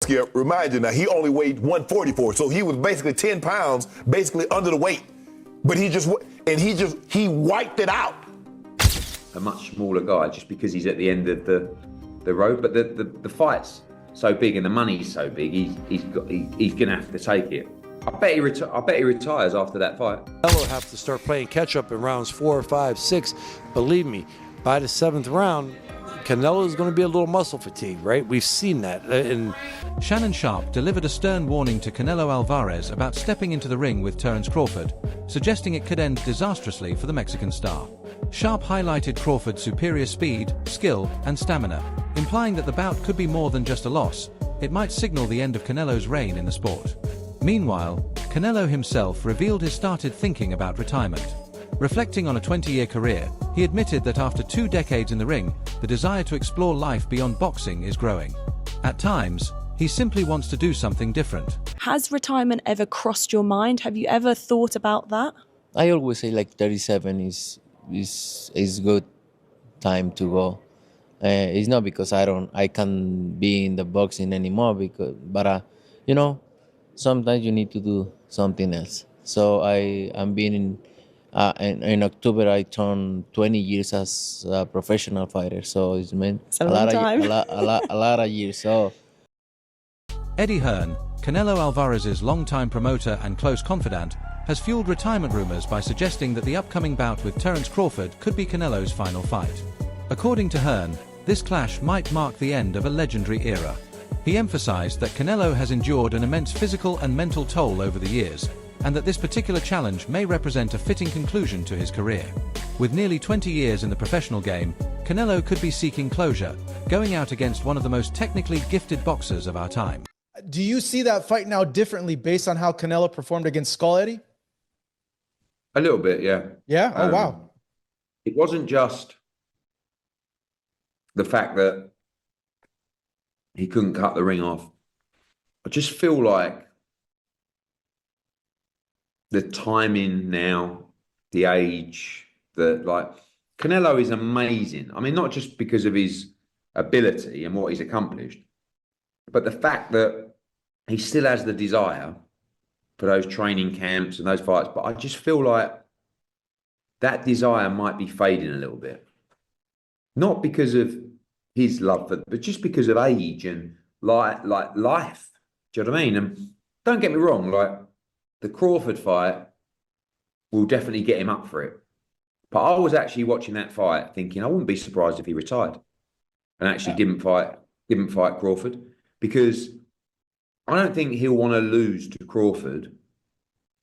Skip, remind you now, he only weighed 144, so he was basically 10 pounds, basically under the weight. But he wiped it out. A much smaller guy, just because he's at the end of the road. But the fight's so big and the money's so big, he's going to have to take it. I bet he retires after that fight. Canelo will have to start playing catch-up in rounds 4, 5, 6. Believe me, by the 7th round, Canelo is going to be a little muscle fatigued, right? We've seen that. Shannon Sharpe delivered a stern warning to Canelo Alvarez about stepping into the ring with Terence Crawford, suggesting it could end disastrously for the Mexican star. Sharpe highlighted Crawford's superior speed, skill, and stamina, implying that the bout could be more than just a loss. It might signal the end of Canelo's reign in the sport. Meanwhile, Canelo himself revealed his started thinking about retirement. Reflecting on a 20-year career, he admitted that after 2 decades in the ring, the desire to explore life beyond boxing is growing. At times, he simply wants to do something different. Has retirement ever crossed your mind? Have you ever thought about that? I always say like 37 is good time to go. It's not because I can't be in the boxing anymore, but you know, sometimes you need to do something else. So I'm being in October I turned 20 years as a professional fighter. So it's meant a lot of years. So Eddie Hearn, Canelo Alvarez's longtime promoter and close confidant, has fueled retirement rumors by suggesting that the upcoming bout with Terence Crawford could be Canelo's final fight. According to Hearn, this clash might mark the end of a legendary era. He emphasized that Canelo has endured an immense physical and mental toll over the years, and that this particular challenge may represent a fitting conclusion to his career. With nearly 20 years in the professional game, Canelo could be seeking closure, going out against one of the most technically gifted boxers of our time. Do you see that fight now differently based on how Canelo performed against Skull Eddie? A little bit, yeah. Yeah? Oh, wow. It wasn't just the fact that he couldn't cut the ring off. I just feel like the timing now, the age, Canelo is amazing. I mean, not just because of his ability and what he's accomplished, but the fact that he still has the desire for those training camps and those fights. But I just feel like that desire might be fading a little bit. Not because of his love, but just because of age and life. Do you know what I mean? And don't get me wrong, like the Crawford fight will definitely get him up for it. But I was actually watching that fight thinking I wouldn't be surprised if he retired and actually didn't fight Crawford, because I don't think he'll want to lose to Crawford,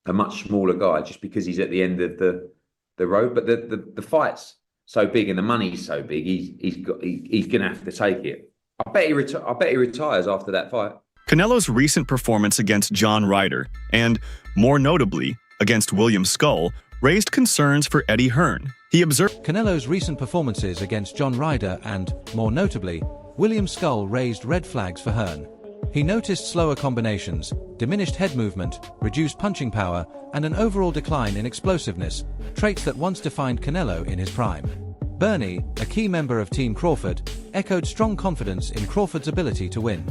a much smaller guy, just because he's at the end of the road. But the fight's so big and the money's so big, he's going to have to take it. I bet he retires after that fight. Canelo's recent performance against John Ryder, and more notably against William Skull, raised concerns for Eddie Hearn. He observed Canelo's recent performances against John Ryder and, more notably, William Skull raised red flags for Hearn. He noticed slower combinations, diminished head movement, reduced punching power, and an overall decline in explosiveness, traits that once defined Canelo in his prime. Bernie, a key member of Team Crawford, echoed strong confidence in Crawford's ability to win.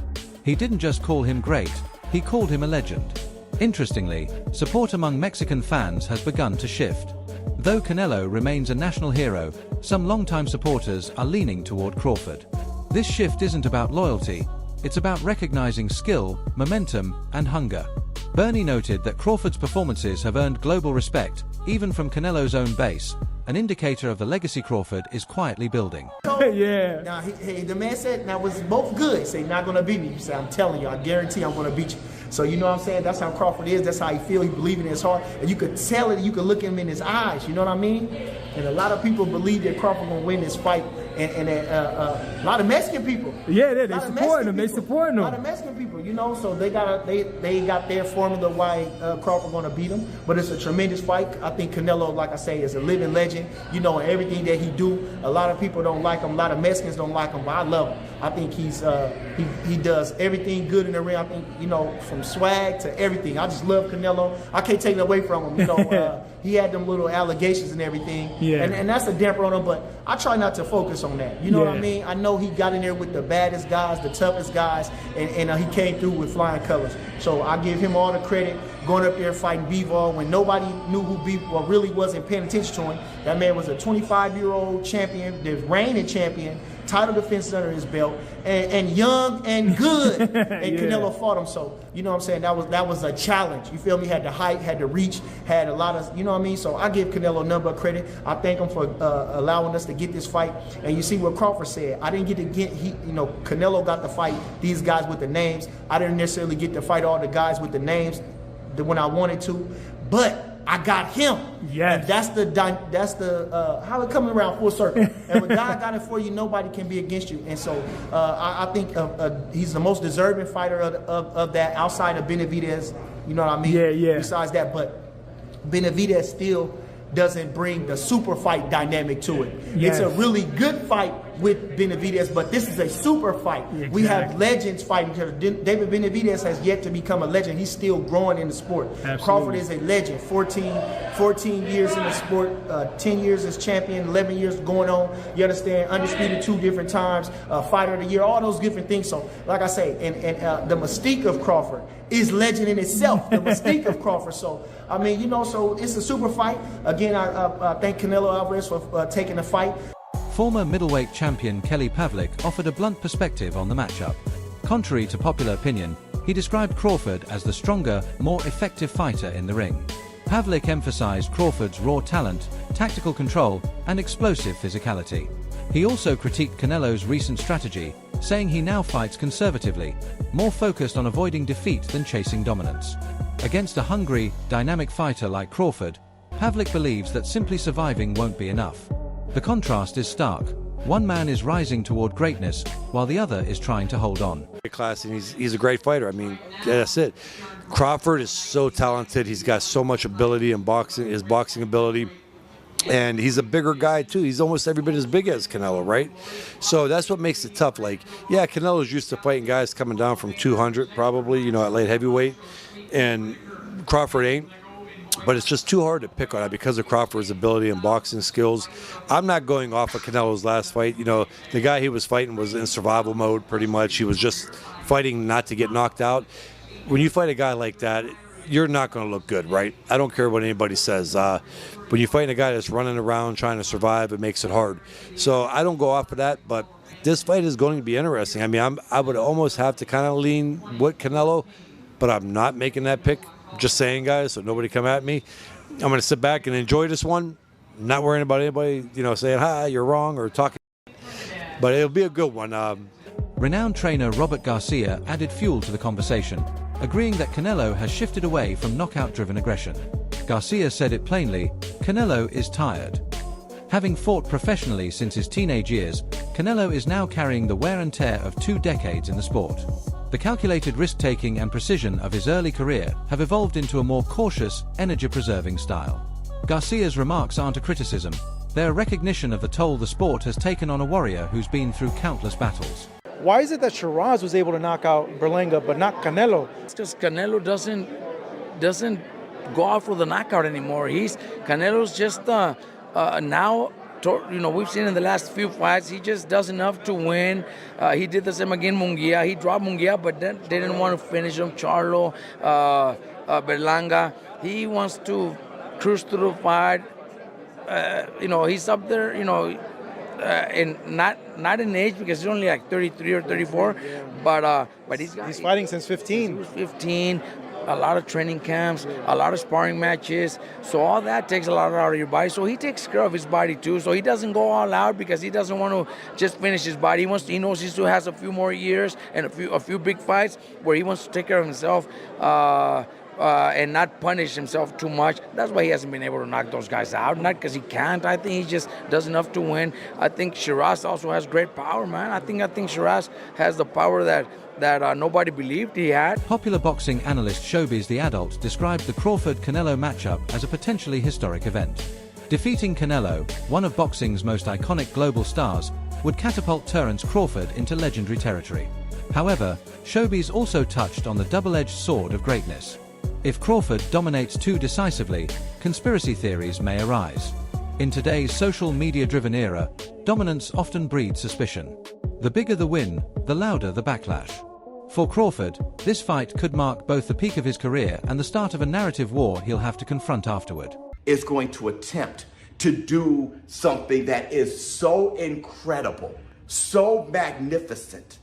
He didn't just call him great, he called him a legend. Interestingly, support among Mexican fans has begun to shift. Though Canelo remains a national hero, some longtime supporters are leaning toward Crawford. This shift isn't about loyalty, it's about recognizing skill, momentum, and hunger. Bernie noted that Crawford's performances have earned global respect, even from Canelo's own base, an indicator of the legacy Crawford is quietly building. Yeah. Now, the man said, now was both good. Say, not going to beat me. You say, I'm telling you, I guarantee I'm going to beat you. So you know what I'm saying? That's how Crawford is. That's how he feel. He believe in his heart. And you could tell it. You could look him in his eyes. You know what I mean? And a lot of people believe that Crawford going to win this fight. And a lot of Mexican people. Yeah, they supporting him. They supporting him. A lot of Mexican people, you know. So they got their formula why Crawford going to beat him. But it's a tremendous fight. I think Canelo, like I say, is a living legend. You know, everything that he do. A lot of people don't like him. A lot of Mexicans don't like him. But I love him. I think he does everything good in the ring. I think, you know, from swag to everything. I just love Canelo. I can't take it away from him. You know, he had them little allegations and everything. Yeah. And that's a damper on him. But I try not to focus on that. You know what I mean? I know he got in there with the baddest guys, the toughest guys, and he came through with flying colors. So I give him all the credit, going up there fighting Bivol when nobody knew who Bivol really wasn't paying attention to him. That man was a 25-year-old champion, the reigning champion, title defense under his belt, and young and good. And Canelo fought him. So, you know what I'm saying? That was a challenge. You feel me? Had the height, had the reach, had a lot of, you know what I mean? So I give Canelo none but credit. I thank him for allowing us to get this fight. And you see what Crawford said. I didn't get to get, Canelo got to fight these guys with the names. I didn't necessarily get to fight all the guys with the names when I wanted to, but I got him. Yes. And that's the how it coming around full circle. And when God got it for you, nobody can be against you. And so I think he's the most deserving fighter of that outside of Benavidez. You know what I mean? Yeah. Besides that, but Benavidez still doesn't bring the super fight dynamic to it. Yes. It's a really good fight with Benavidez, but this is a super fight. Exactly. We have legends fighting each other. David Benavidez has yet to become a legend. He's still growing in the sport. Absolutely. Crawford is a legend. 14 years in the sport, 10 years as champion, 11 years going on. You understand? Undisputed 2 different times, fighter of the year, all those different things. So, like I say, and the mystique of Crawford is legend in itself. The mystique of Crawford. So, I mean, so it's a super fight. Again, I thank Canelo Alvarez for taking the fight. Former middleweight champion Kelly Pavlik offered a blunt perspective on the matchup. Contrary to popular opinion, he described Crawford as the stronger, more effective fighter in the ring. Pavlik emphasized Crawford's raw talent, tactical control, and explosive physicality. He also critiqued Canelo's recent strategy, saying he now fights conservatively, more focused on avoiding defeat than chasing dominance. Against a hungry, dynamic fighter like Crawford, Pavlik believes that simply surviving won't be enough. The contrast is stark. One man is rising toward greatness, while the other is trying to hold on. Class, and he's a great fighter. I mean, that's it. Crawford is so talented. He's got so much ability in boxing, his boxing ability. And he's a bigger guy, too. He's almost every bit as big as Canelo, right? So that's what makes it tough. Like, yeah, Canelo's used to fighting guys coming down from 200, probably, at light heavyweight. And Crawford ain't. But it's just too hard to pick on it because of Crawford's ability and boxing skills. I'm not going off of Canelo's last fight. The guy he was fighting was in survival mode pretty much. He was just fighting not to get knocked out. When you fight a guy like that, you're not going to look good, right? I don't care what anybody says. When you fight a guy that's running around trying to survive, it makes it hard. So I don't go off of that, but this fight is going to be interesting. I mean, I would almost have to kind of lean with Canelo, but I'm not making that pick. Just saying, guys, so nobody come at me. I'm going to sit back and enjoy this one, not worrying about anybody, saying, hi, you're wrong, or talking. But it'll be a good one. Renowned trainer Robert Garcia added fuel to the conversation, agreeing that Canelo has shifted away from knockout-driven aggression. Garcia said it plainly, Canelo is tired. Having fought professionally since his teenage years, Canelo is now carrying the wear and tear of 2 decades in the sport. The calculated risk-taking and precision of his early career have evolved into a more cautious, energy-preserving style. Garcia's remarks aren't a criticism. They're a recognition of the toll the sport has taken on a warrior who's been through countless battles. Why is it that Shiraz was able to knock out Berlanga, but not Canelo? It's because Canelo doesn't go out for the knockout anymore. Canelo's just now. We've seen in the last few fights, he just does enough to win. He did the same against Munguia. He dropped Munguia, but then they didn't want to finish him. Charlo, Berlanga. He wants to cruise through the fight. He's up there, and not in age because he's only like 33 or 34, but he's fighting since 15. He was 15. A lot of training camps, a lot of sparring matches. So all that takes a lot out of your body. So he takes care of his body too. So he doesn't go all out because he doesn't want to just finish his body. He knows he still has a few more years and a few big fights where he wants to take care of himself and not punish himself too much. That's why he hasn't been able to knock those guys out. Not because he can't. I think he just does enough to win. I think Shiraz also has great power, man. I think Shiraz has the power that nobody believed he had. Popular boxing analyst Showbiz the Adult described the Crawford-Canelo matchup as a potentially historic event. Defeating Canelo, one of boxing's most iconic global stars, would catapult Terence Crawford into legendary territory. However, Showbiz also touched on the double-edged sword of greatness. If Crawford dominates too decisively, conspiracy theories may arise. In today's social media-driven era, dominance often breeds suspicion. The bigger the win, the louder the backlash. For Crawford, this fight could mark both the peak of his career and the start of a narrative war he'll have to confront afterward. Is going to attempt to do something that is so incredible, so magnificent,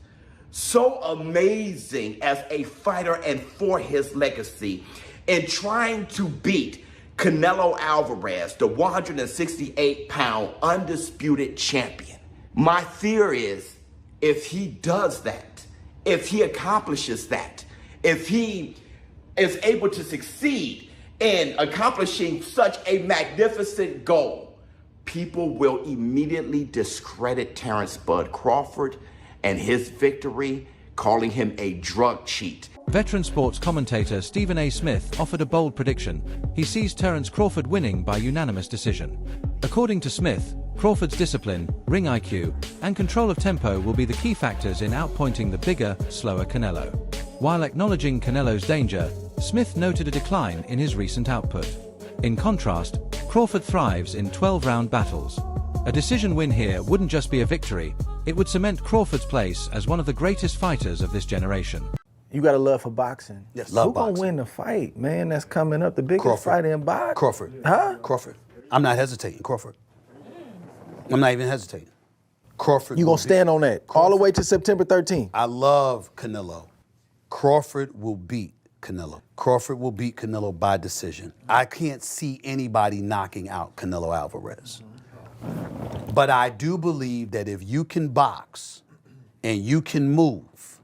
so amazing as a fighter and for his legacy, in trying to beat Canelo Alvarez, the 168-pound undisputed champion. My fear is, if he does that, if he accomplishes that, if he is able to succeed in accomplishing such a magnificent goal, people will immediately discredit Terence Bud Crawford and his victory, calling him a drug cheat. Veteran sports commentator Stephen A. Smith offered a bold prediction. He sees Terence Crawford winning by unanimous decision. According to Smith, Crawford's discipline, ring IQ, and control of tempo will be the key factors in outpointing the bigger, slower Canelo. While acknowledging Canelo's danger, Smith noted a decline in his recent output. In contrast, Crawford thrives in 12-round battles. A decision win here wouldn't just be a victory, it would cement Crawford's place as one of the greatest fighters of this generation. You got a love for boxing. Yes, love boxing. Who gonna win the fight, man? That's coming up, the biggest Crawford. fighter in boxing. Crawford. Huh? Crawford. I'm not hesitating. Crawford. I'm not even hesitating. Crawford. You gonna stand on that all the way to September 13th? I love Canelo. Crawford will beat Canelo. Crawford will beat Canelo by decision. I can't see anybody knocking out Canelo Alvarez. But I do believe that if you can box and you can move,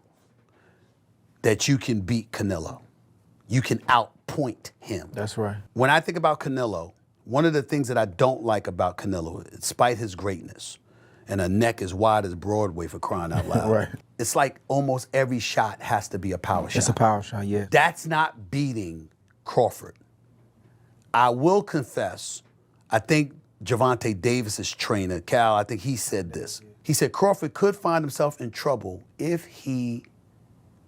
that you can beat Canelo. You can outpoint him. That's right. When I think about Canelo, one of the things that I don't like about Canelo, despite his greatness, and a neck as wide as Broadway for crying out loud, Right. it's like almost every shot has to be a power shot. It's a power shot, yeah. That's not beating Crawford. I will confess, I think Gervonta Davis's trainer, Cal, I think he said this. He said Crawford could find himself in trouble if he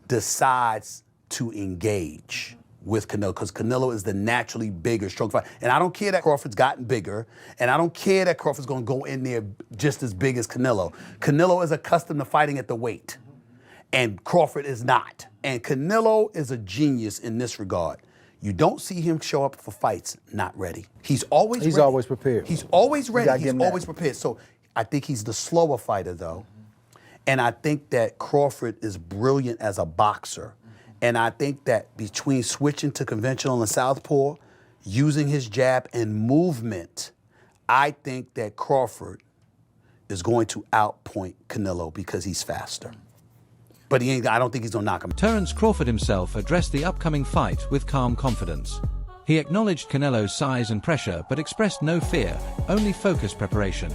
decides to engage with Canelo, because Canelo is the naturally bigger, strong fighter. And I don't care that Crawford's gotten bigger, and I don't care that Crawford's gonna go in there just as big as Canelo. Canelo is accustomed to fighting at the weight, and Crawford is not. And Canelo is a genius in this regard. You don't see him show up for fights not ready. He's always ready. always prepared. He's always ready. He's always prepared. So I think he's the slower fighter, though. And I think that Crawford is brilliant as a boxer. And I think that between switching to conventional and southpaw, using his jab and movement, I think that Crawford is going to outpoint Canelo because he's faster. But I don't think he's gonna knock him. Terence Crawford himself addressed the upcoming fight with calm confidence. He acknowledged Canelo's size and pressure, but expressed no fear, only focused preparation.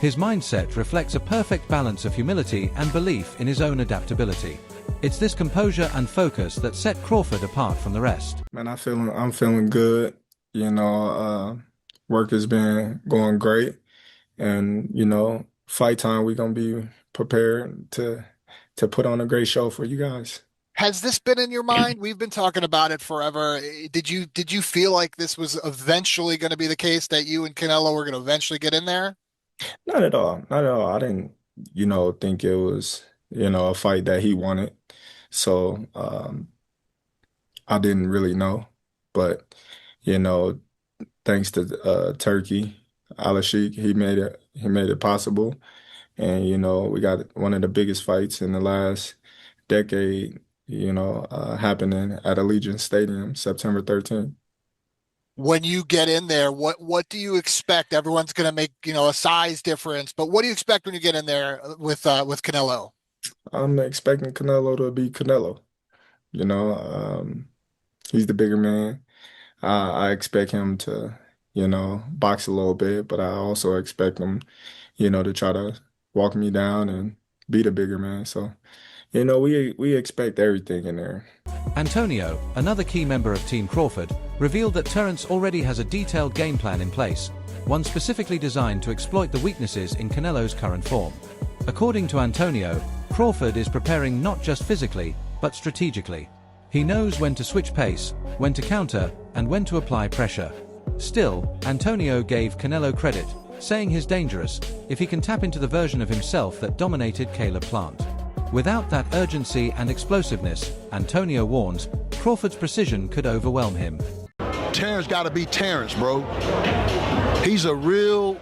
His mindset reflects a perfect balance of humility and belief in his own adaptability. It's this composure and focus that set Crawford apart from the rest. Man, I'm feeling good. You know, work has been going great, and you know, fight time we're gonna be prepared to put on a great show for you guys. Has this been in your mind? We've been talking about it forever. Did you feel like this was eventually going to be the case, that you and Canelo were going to eventually get in there? Not at all. Not at all. I didn't, think it was, a fight that he wanted. So I didn't really know. But, thanks to Turkey, Al-Sheikh, he made it possible. And, we got one of the biggest fights in the last decade, happening at Allegiant Stadium, September 13th. When you get in there, what do you expect? Everyone's going to make, a size difference, but what do you expect when you get in there with Canelo? I'm expecting Canelo to be Canelo. He's the bigger man. I expect him to, box a little bit, but I also expect him, to try to walk me down and be the bigger man. So, we expect everything in there. Antonio, another key member of Team Crawford, revealed that Terence already has a detailed game plan in place, one specifically designed to exploit the weaknesses in Canelo's current form. According to Antonio, Crawford is preparing not just physically, but strategically. He knows when to switch pace, when to counter, and when to apply pressure. Still, Antonio gave Canelo credit, saying he's dangerous if he can tap into the version of himself that dominated Caleb Plant. Without that urgency and explosiveness, Antonio warns, Crawford's precision could overwhelm him. Terence got to be Terence, bro. He's a real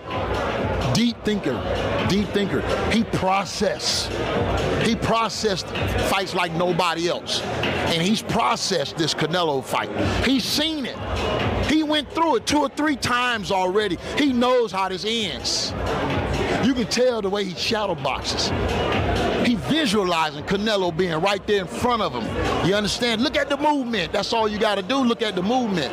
deep thinker. He processed fights like nobody else. And he's processed this Canelo fight. He's seen it. He went through it 2 or 3 times already. He knows how this ends. You can tell the way he shadow boxes. He visualizing Canelo being right there in front of him. You understand? Look at the movement. That's all you got to do. Look at the movement.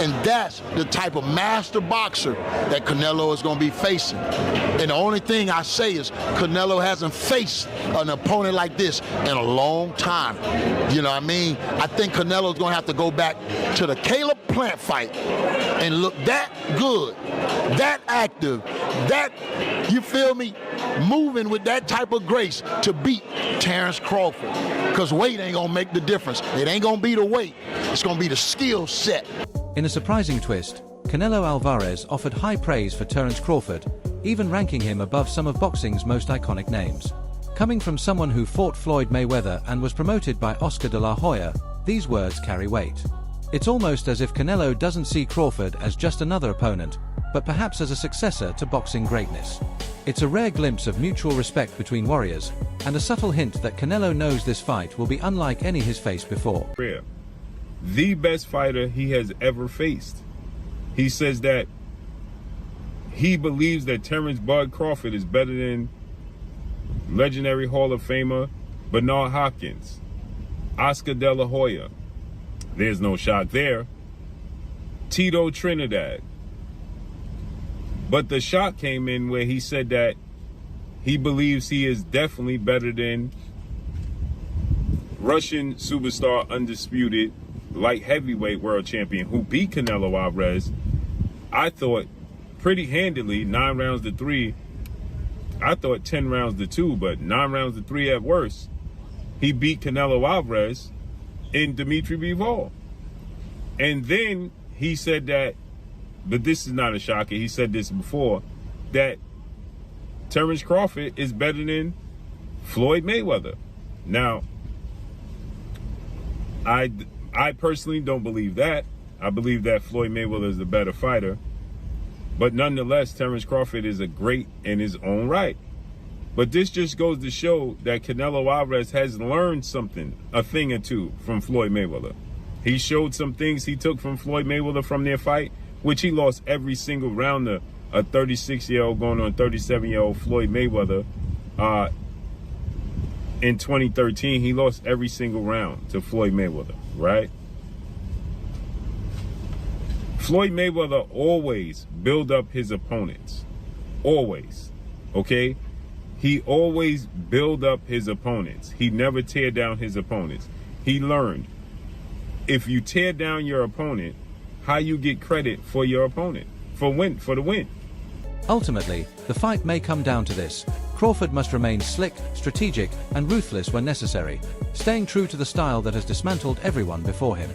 And that's the type of master boxer that Canelo is going to be facing. And the only thing I say is Canelo hasn't faced an opponent like this in a long time. You know what I mean? I think Canelo's going to have to go back to the Caleb Plant fight and look that good, that active, that, you feel me, moving with that type of grace to beat Terence Crawford. Because weight ain't going to make the difference. It ain't going to be the weight. It's going to be the skill set. In a surprising twist, Canelo Alvarez offered high praise for Terence Crawford, even ranking him above some of boxing's most iconic names. Coming from someone who fought Floyd Mayweather and was promoted by Oscar de la Hoya, these words carry weight. It's almost as if Canelo doesn't see Crawford as just another opponent, but perhaps as a successor to boxing greatness. It's a rare glimpse of mutual respect between warriors, and a subtle hint that Canelo knows this fight will be unlike any he's faced before. The best fighter he has ever faced. He says that he believes that Terence Bud Crawford is better than legendary Hall of Famer Bernard Hopkins, Oscar de la Hoya. There's no shock there. Tito Trinidad. But the shock came in where he said that he believes he is definitely better than Russian superstar undisputed light heavyweight world champion who beat Canelo Alvarez, I thought, pretty handily, 9 rounds to 3. I thought 10 rounds to 2, but 9 rounds to 3 at worst. He beat Canelo Alvarez in Dimitri Bivol. And then he said that, but this is not a shocker, he said this before, that Terence Crawford is better than Floyd Mayweather. Now, I personally don't believe that. I believe that Floyd Mayweather is the better fighter. But nonetheless, Terence Crawford is a great in his own right. But this just goes to show that Canelo Alvarez has learned something, a thing or two, from Floyd Mayweather. He showed some things he took from Floyd Mayweather from their fight, which he lost every single round to a 36-year-old going on 37-year-old Floyd Mayweather. In 2013, he lost every single round to Floyd Mayweather, right? Floyd Mayweather always build up his opponents. Always, okay? He always build up his opponents. He never tear down his opponents. He learned, if you tear down your opponent, how you get credit for your opponent, for the win. Ultimately, the fight may come down to this. Crawford must remain slick, strategic, and ruthless when necessary, staying true to the style that has dismantled everyone before him.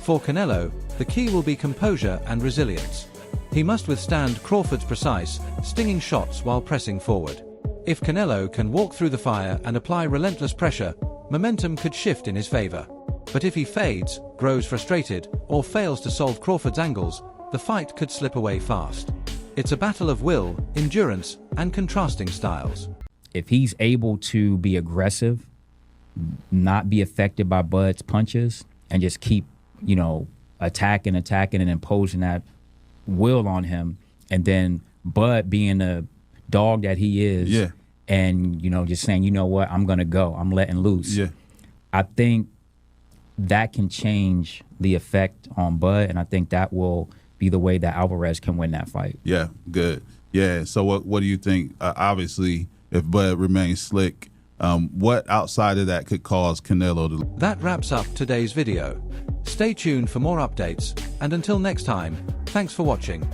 For Canelo, the key will be composure and resilience. He must withstand Crawford's precise, stinging shots while pressing forward. If Canelo can walk through the fire and apply relentless pressure, momentum could shift in his favor. But if he fades, grows frustrated, or fails to solve Crawford's angles, the fight could slip away fast. It's a battle of will, endurance, and contrasting styles. If he's able to be aggressive, not be affected by Bud's punches, and just keep, attacking and imposing that will on him, and then Bud being a dog that he is, and, just saying, you know what, I'm going to go, I'm letting loose. Yeah. I think that can change the effect on Bud, and I think that will be the way that Alvarez can win that fight. Yeah, good. Yeah, so what do you think? Obviously, if Bud remains slick, what outside of that could cause Canelo to... That wraps up today's video. Stay tuned for more updates, and until next time, thanks for watching.